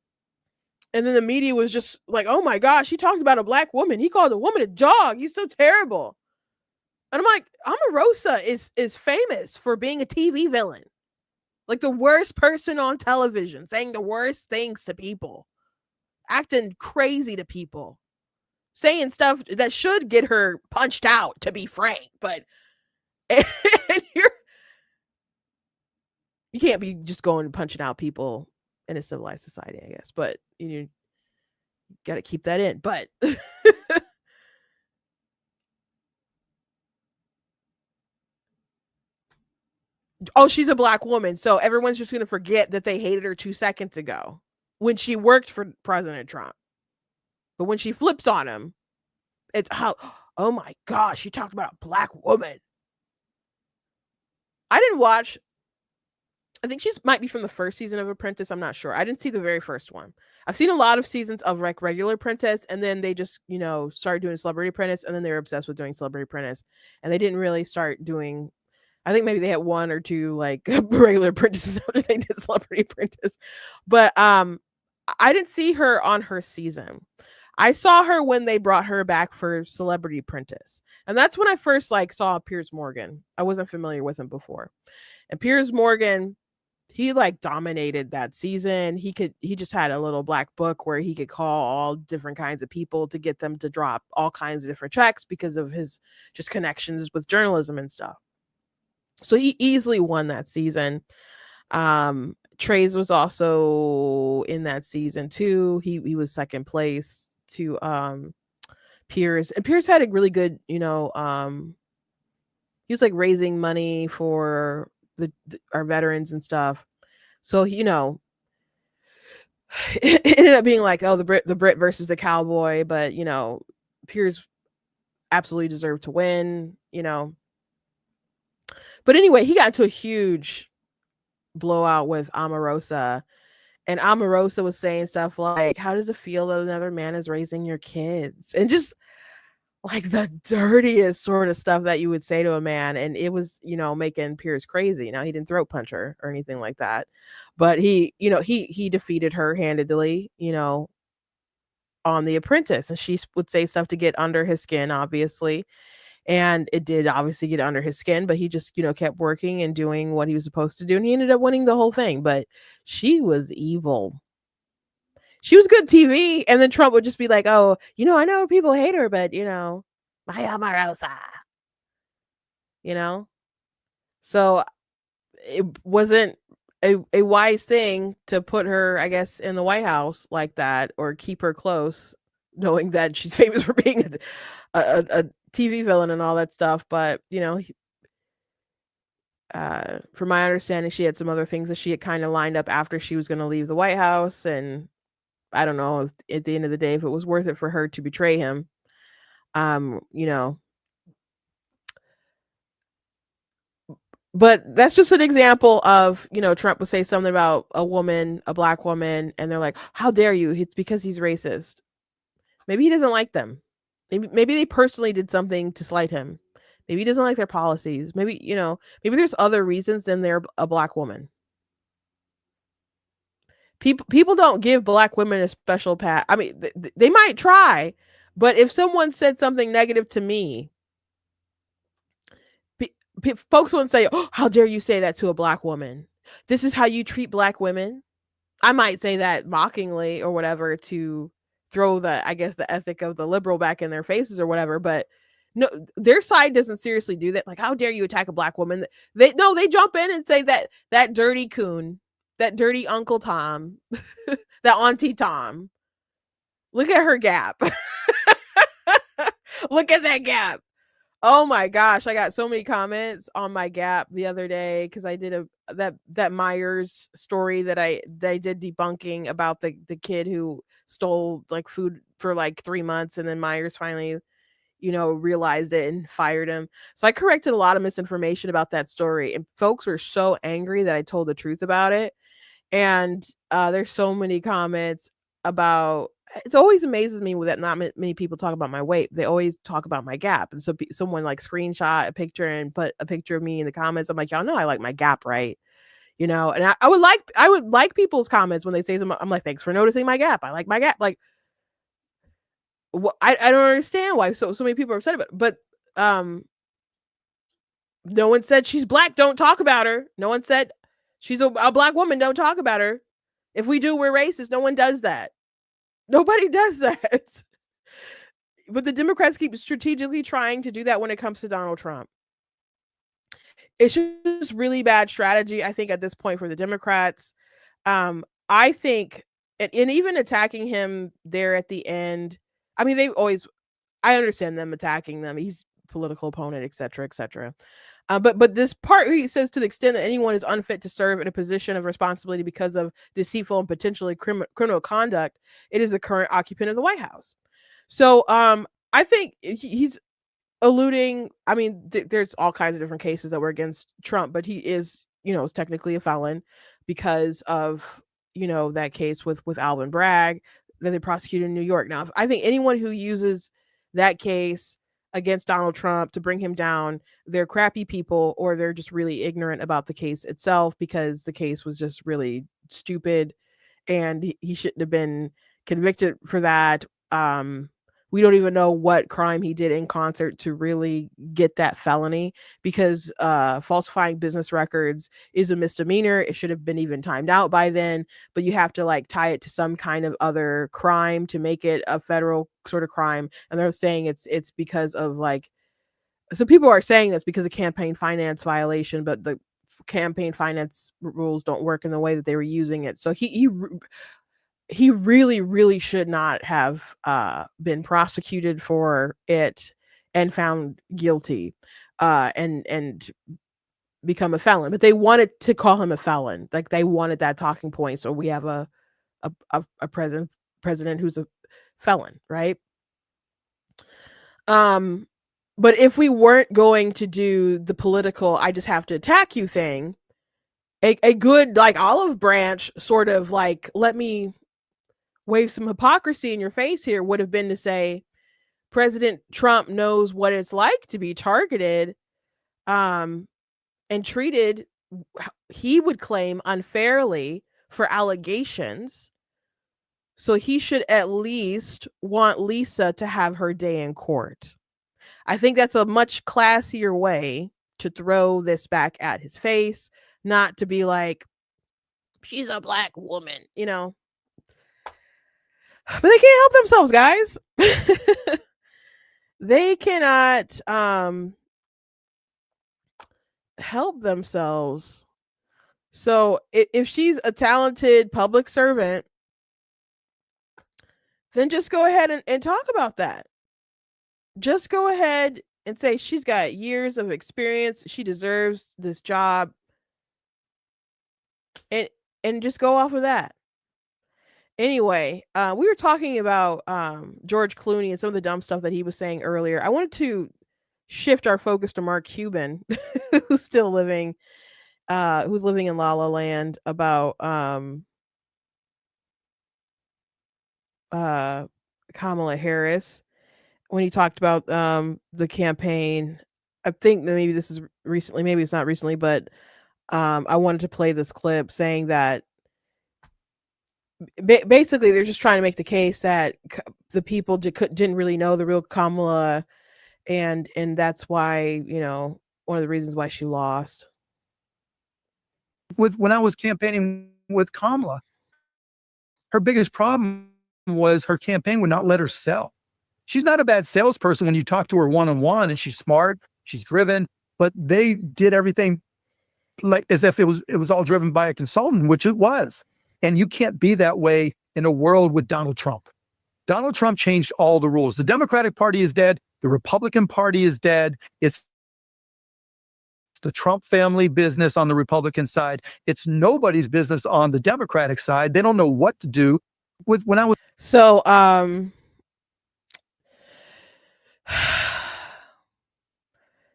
And then the media was just like, oh my gosh, he talked about a black woman. He called a woman a dog. He's so terrible. And I'm like, Omarosa is famous for being a TV villain. Like the worst person on television, saying the worst things to people, acting crazy to people, saying stuff that should get her punched out, to be frank. But and you can't be just going and punching out people in a civilized society, I guess. But you got to keep that in. But oh, she's a black woman, so everyone's just going to forget that they hated her 2 seconds ago when she worked for President Trump. But when she flips on him, it's how, oh my gosh, she talked about a black woman. I didn't watch, I think she might be from the first season of Apprentice. I'm not sure. I didn't see the very first one. I've seen a lot of seasons of like regular Apprentice, and then they just, started doing Celebrity Apprentice, and then they were obsessed with doing Celebrity Apprentice, and they didn't really start doing, I think maybe they had 1 or 2 like regular apprentices after they did Celebrity Apprentice. But I didn't see her on her season. I saw her when they brought her back for Celebrity Apprentice. And that's when I first saw Piers Morgan. I wasn't familiar with him before. And Piers Morgan, he dominated that season. He just had a little black book where he could call all different kinds of people to get them to drop all kinds of different checks because of his just connections with journalism and stuff. So he easily won that season. Trey's was also in that season too. He was second place to Piers, and Piers had a really good, he was raising money for our veterans and stuff. So it ended up being the Brit versus the cowboy, but Piers absolutely deserved to win. But anyway, he got into a huge blowout with Omarosa, and Omarosa was saying stuff like, how does it feel that another man is raising your kids? And just the dirtiest sort of stuff that you would say to a man. And it was, making Piers crazy. Now, he didn't throat punch her or anything like that, but he defeated her handedly, on The Apprentice. And she would say stuff to get under his skin, obviously. And it did obviously get under his skin, but he just, kept working and doing what he was supposed to do. And he ended up winning the whole thing. But she was evil. She was good TV. And then Trump would just be like, oh, I know people hate her, but, my Omarosa. So it wasn't a wise thing to put her, I guess, in the White House like that, or keep her close, knowing that she's famous for being a TV villain and all that stuff. But from my understanding, she had some other things that she had kind of lined up after she was going to leave the White House, and I don't know if, at the end of the day, if it was worth it for her to betray him. But that's just an example of, Trump would say something about a woman, a black woman, and they're like, how dare you? It's because he's racist. Maybe he doesn't like them. Maybe they personally did something to slight him. Maybe he doesn't like their policies. Maybe, maybe there's other reasons than they're a black woman. People don't give black women a special pat. I mean, they might try, but if someone said something negative to me, folks wouldn't say, oh, how dare you say that to a black woman? This is how you treat black women. I might say that mockingly or whatever to throw the, I guess, the ethic of the liberal back in their faces or whatever. But no, their side doesn't seriously do that. Like, how dare you attack a black woman? They jump in and say that dirty coon, that dirty Uncle Tom, that Auntie Tom. Look at her gap. Look at that gap. Oh my gosh, I got so many comments on my gap the other day because I did that Myers story that I did debunking about the kid who stole like food for like 3 months, and then Myers finally, realized it and fired him. So I corrected a lot of misinformation about that story, and folks were so angry that I told the truth about it. And there's so many comments about. It always amazes me that not many people talk about my weight. They always talk about my gap. And so someone like screenshot a picture and put a picture of me in the comments. I'm like, y'all know I like my gap, right? And I would like people's comments when they say something. I'm like, thanks for noticing my gap. I like my gap. Like, I don't understand why so many people are upset about it. But no one said she's black, don't talk about her. No one said she's a black woman, don't talk about her. If we do, we're racist. No one does that. Nobody does that. But the Democrats keep strategically trying to do that when it comes to Donald Trump. It's just really bad strategy, I think, at this point for the Democrats. I think, and even attacking him there at the end, I mean, I understand them attacking them. He's a political opponent, et cetera, et cetera. But this part where he says, to the extent that anyone is unfit to serve in a position of responsibility because of deceitful and potentially criminal conduct, it is the current occupant of the White House. So I think he's alluding. I mean, there's all kinds of different cases that were against Trump, but he is technically a felon because of that case with Alvin Bragg that they prosecuted in New York. Now, I think anyone who uses that case against Donald Trump to bring him down, they're crappy people, or they're just really ignorant about the case itself, because the case was just really stupid and he shouldn't have been convicted for that. We don't even know what crime he did in concert to really get that felony, because falsifying business records is a misdemeanor. It should have been even timed out by then, but you have to like tie it to some kind of other crime to make it a federal sort of crime. And they're saying it's because of like, so people are saying that's because of campaign finance violation, but the campaign finance rules don't work in the way that they were using it. So he really, really should not have been prosecuted for it and found guilty and become a felon. But they wanted to call him a felon. Like, they wanted that talking point. So we have a president who's a felon, right? But if we weren't going to do the political, I just have to attack you thing, a good like olive branch sort of like, let me wave some hypocrisy in your face here, would have been to say President Trump knows what it's like to be targeted and treated, he would claim, unfairly for allegations. So he should at least want Lisa to have her day in court. I think that's a much classier way to throw this back at his face, not to be like, she's a black woman, But they can't help themselves, guys. They cannot help themselves. So if she's a talented public servant, then just go ahead and talk about that. Just go ahead and say she's got years of experience. She deserves this job. And just go off of that. Anyway, we were talking about George Clooney and some of the dumb stuff that he was saying earlier. I wanted to shift our focus to Mark Cuban, who's still living, who's living in La La Land, about Kamala Harris, when he talked about the campaign. I think that maybe this is recently, maybe it's not recently, but I wanted to play this clip saying that basically they're just trying to make the case that the people didn't really know the real Kamala, and that's why, one of the reasons why she lost. When I was campaigning with Kamala, her biggest problem was her campaign would not let her sell. She's not a bad salesperson when you talk to her one-on-one, and she's smart, she's driven, but they did everything like as if it was all driven by a consultant, which it was. And you can't be that way in a world with Donald Trump. Donald Trump changed all the rules. The Democratic Party is dead. The Republican Party is dead. It's the Trump family business on the Republican side. It's nobody's business on the Democratic side. They don't know what to do. When I was So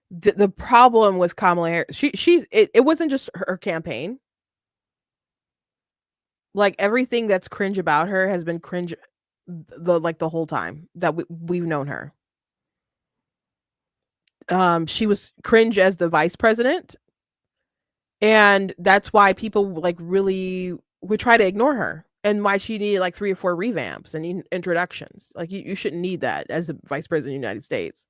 the problem with Kamala Harris, it wasn't just her campaign. Like everything that's cringe about her has been cringe the whole time that we've known her. She was cringe as the vice president, and that's why people like really would try to ignore her, and why she needed like 3 or 4 revamps and introductions. Like you shouldn't need that as the vice president of the United States.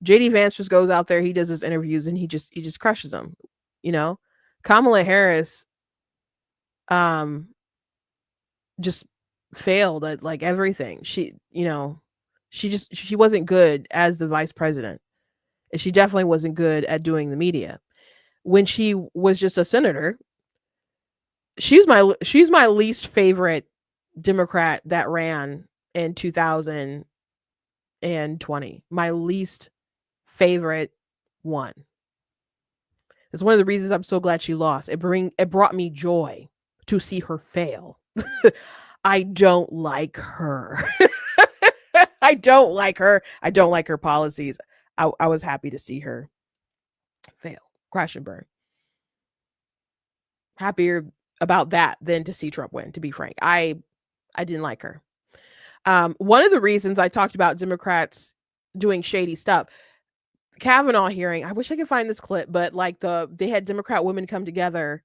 JD Vance just goes out there, he does his interviews, and he just crushes them. You know, Kamala Harris just failed at like everything. She wasn't good as the vice president, and she definitely wasn't good at doing the media. When she was just a senator, she's my least favorite Democrat that ran in 2020. My least favorite one. It's one of the reasons I'm so glad she lost. It brought me joy to see her fail. I don't like her. I don't like her. I don't like her policies. I was happy to see her fail, crash and burn. Happier about that than to see Trump win, to be frank. I didn't like her. One of the reasons I talked about Democrats doing shady stuff, Kavanaugh hearing, I wish I could find this clip, but like they had Democrat women come together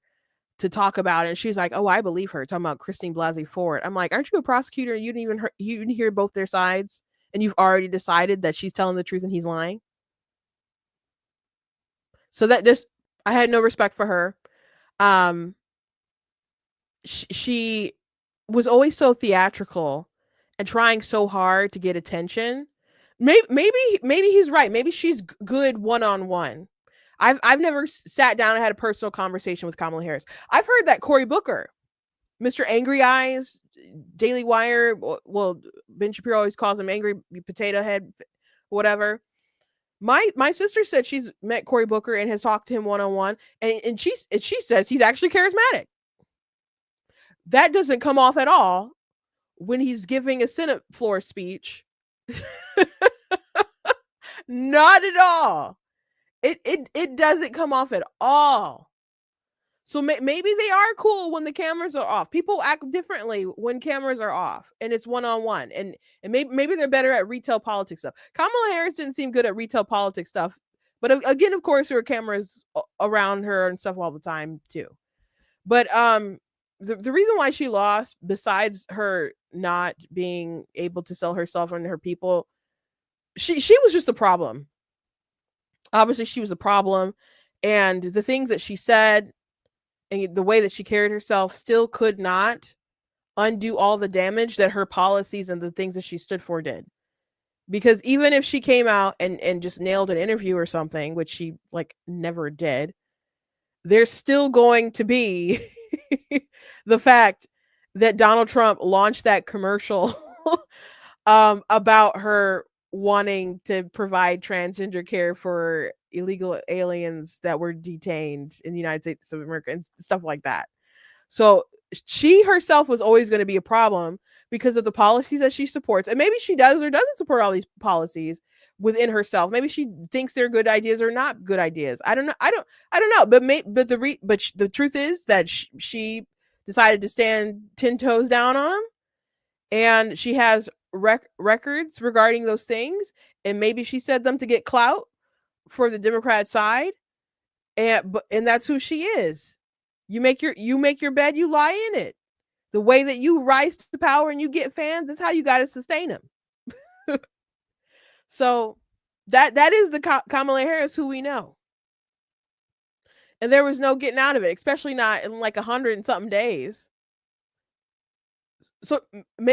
to talk about it, and she's like, "Oh, I believe her." Talking about Christine Blasey Ford. I'm like, "Aren't you a prosecutor? You didn't hear both their sides, and you've already decided that she's telling the truth and he's lying." So I had no respect for her. She was always so theatrical and trying so hard to get attention. Maybe he's right. Maybe she's good one-on-one. I've never sat down and had a personal conversation with Kamala Harris. I've heard that Cory Booker, Mr. Angry Eyes, Daily Wire, well, Ben Shapiro always calls him Angry Potato Head, whatever. My sister said she's met Cory Booker and has talked to him one-on-one, and she says he's actually charismatic. That doesn't come off at all when he's giving a Senate floor speech. Not at all. It doesn't come off at all. So maybe they are cool when the cameras are off. People act differently when cameras are off and it's one-on-one. And maybe they're better at retail politics stuff. Kamala Harris didn't seem good at retail politics stuff. But again, of course, there were cameras around her and stuff all the time too. But the reason why she lost, besides her not being able to sell herself and her people, she was just a problem. Obviously, she was a problem, and the things that she said and the way that she carried herself still could not undo all the damage that her policies and the things that she stood for did. Because even if she came out and just nailed an interview or something, which she like never did, there's still going to be the fact that Donald Trump launched that commercial about her wanting to provide transgender care for illegal aliens that were detained in the United States of America and stuff like that. So she herself was always going to be a problem because of the policies that she supports. And maybe she does or doesn't support all these policies within herself. Maybe she thinks they're good ideas or not good ideas. I don't know. I don't know. But the truth is that she decided to stand 10 toes down on them, and she has records regarding those things. And maybe she said them to get clout for the Democrat side, and that's who she is. You make your bed, you lie in it. The way that you rise to power and you get fans, that's how you got to sustain them. So that is the Kamala Harris who we know. And there was no getting out of it, especially not in like 100 and something days. So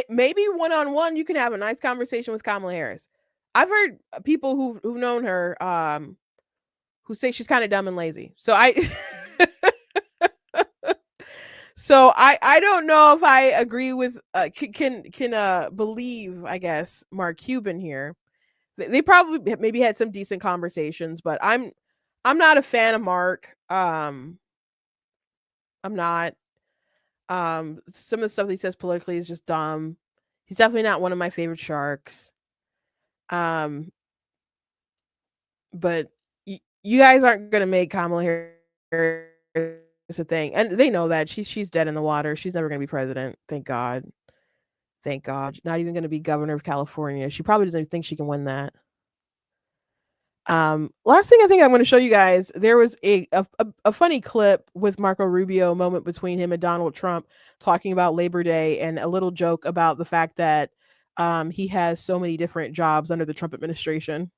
maybe one-on-one you can have a nice conversation with Kamala Harris. I've heard people who've known her who say she's kind of dumb and lazy. So I I don't know if I agree with can believe, I guess, Mark Cuban here. They probably maybe had some decent conversations, but I'm not a fan of Mark. I'm not. Some of the stuff he says politically is just dumb. He's definitely not one of my favorite sharks. But you guys aren't gonna make Kamala Harris a thing, and they know that she's dead in the water. She's never gonna be president. Thank God. Thank God. Not even gonna be governor of California. She probably doesn't even think she can win that. Last thing I think I'm going to show you guys, there was a funny clip with Marco Rubio, moment between him and Donald Trump talking about Labor Day, and a little joke about the fact that he has so many different jobs under the Trump administration.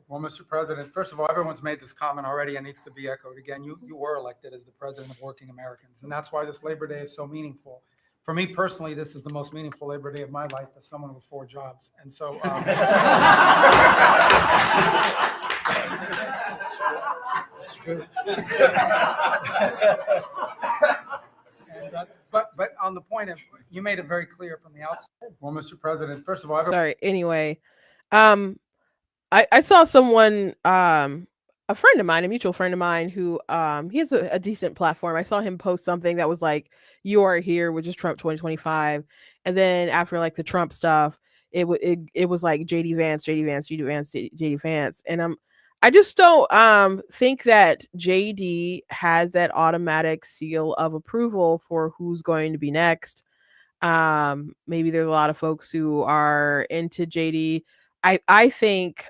Well, Mr. President, first of all, everyone's made this comment already and needs to be echoed again. You were elected as the president of working Americans, and that's why this Labor Day is so meaningful. For me personally, this is the most meaningful Labor Day of my life as someone with 4 jobs. And so it's true. And, but on the point of, you made it very clear from the outset. Well, Mr. President, first of all, sorry. Anyway, I saw someone, a friend of mine, a mutual friend of mine, who he has a decent platform. I saw him post something that was like, "You are here," which is Trump 2025, and then after like the Trump stuff, it was like JD Vance, and I just don't think that JD has that automatic seal of approval for who's going to be next. Maybe there's a lot of folks who are into JD. I think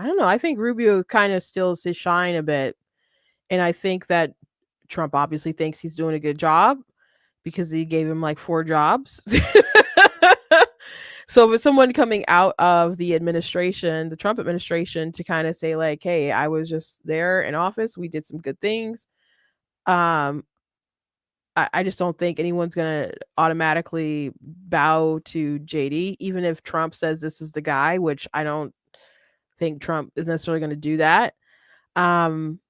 I don't know. I think Rubio kind of steals his shine a bit. And I think that Trump obviously thinks he's doing a good job because he gave him like 4 jobs. So for someone coming out of the administration, the Trump administration, to kind of say like, "Hey, I was just there in office. We did some good things." I just don't think anyone's going to automatically bow to JD, even if Trump says this is the guy, which I don't think Trump is necessarily going to do that. You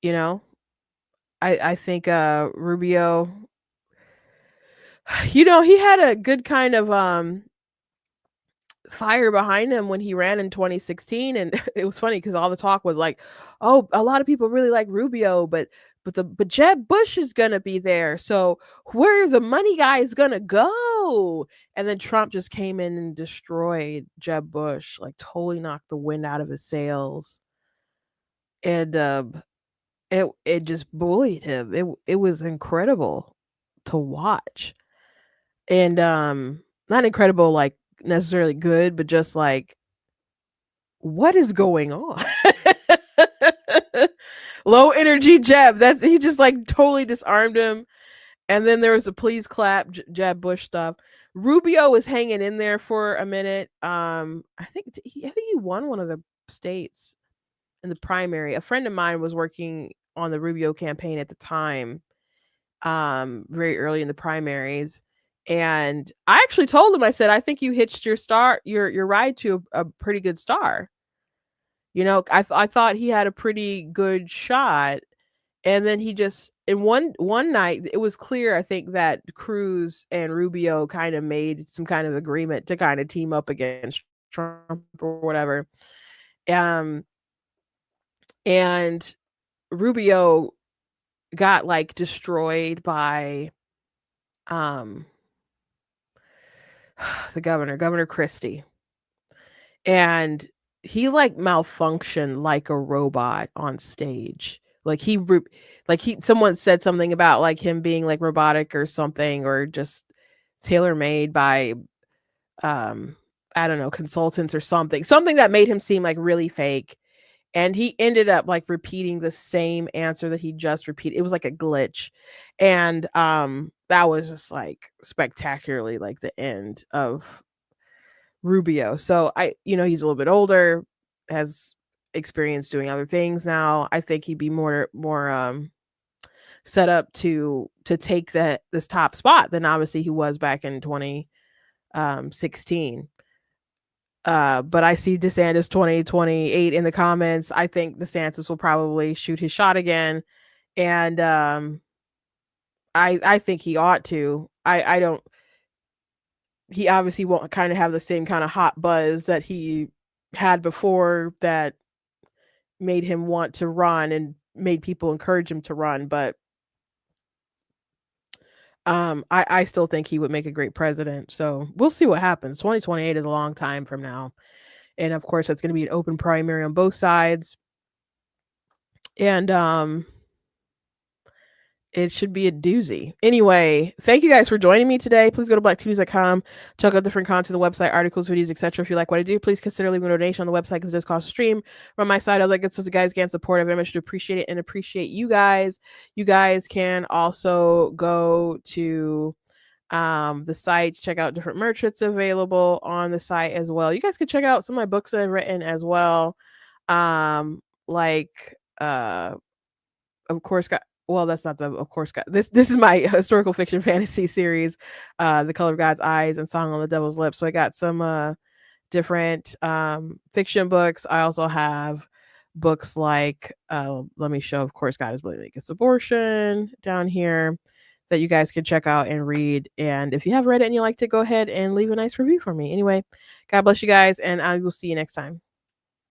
know, I think Rubio, he had a good kind of fire behind him when he ran in 2016, and it was funny because all the talk was like, "Oh, a lot of people really like Rubio, but Jeb Bush is gonna be there, so where the money guy is gonna go?" And then Trump just came in and destroyed Jeb Bush, like totally knocked the wind out of his sails, and it just bullied him. It was incredible to watch, and not incredible like necessarily good, but just like, what is going on? Low energy Jeb. He just like totally disarmed him. And then there was the please clap Jeb Bush stuff. Rubio was hanging in there for a minute. I think he won one of the states in the primary. A friend of mine was working on the Rubio campaign at the time, very early in the primaries. And I actually told him, I said, "I think you hitched your ride to a pretty good star." You know, I thought he had a pretty good shot. And then he just, in one night, it was clear, I think, that Cruz and Rubio kind of made some kind of agreement to kind of team up against Trump or whatever. And Rubio got like destroyed by the Governor Christie. And he like malfunctioned like a robot on stage. Like someone said something about like him being like robotic or something, or just tailor-made by I don't know, consultants or something that made him seem like really fake. And he ended up like repeating the same answer that he just repeated. It was like a glitch. And that was just like spectacularly like the end of Rubio. So he's a little bit older, has experience doing other things now. I think he'd be more set up to take this top spot than obviously he was back in 2016. But I see DeSantis 2028 in the comments. I think DeSantis will probably shoot his shot again, and I think he ought to. I don't. He obviously won't kind of have the same kind of hot buzz that he had before that made him want to run and made people encourage him to run. But I still think he would make a great president. So we'll see what happens. 2028 is a long time from now. And of course, that's going to be an open primary on both sides. And it should be a doozy. Anyway, thank you guys for joining me today. Please go to blacktubes.com, check out different content on the website, articles, videos, etc. If you like what I do, please consider leaving a donation on the website because it does cost a stream. From my side, I'd like to guys again support. I very much appreciate it and appreciate you guys. You guys can also go to the sites, check out different merch that's available on the site as well. You guys can check out some of my books that I've written as well. Of course, that's not the of course God. This is my historical fiction fantasy series, The Color of God's Eyes and Song on the Devil's Lips. So I got some different fiction books. I also have books like let me show, of course, God is Believing Against Abortion down here that you guys can check out and read. And if you have read it and you like to, go ahead and leave a nice review for me. Anyway, God bless you guys, and I will see you next time.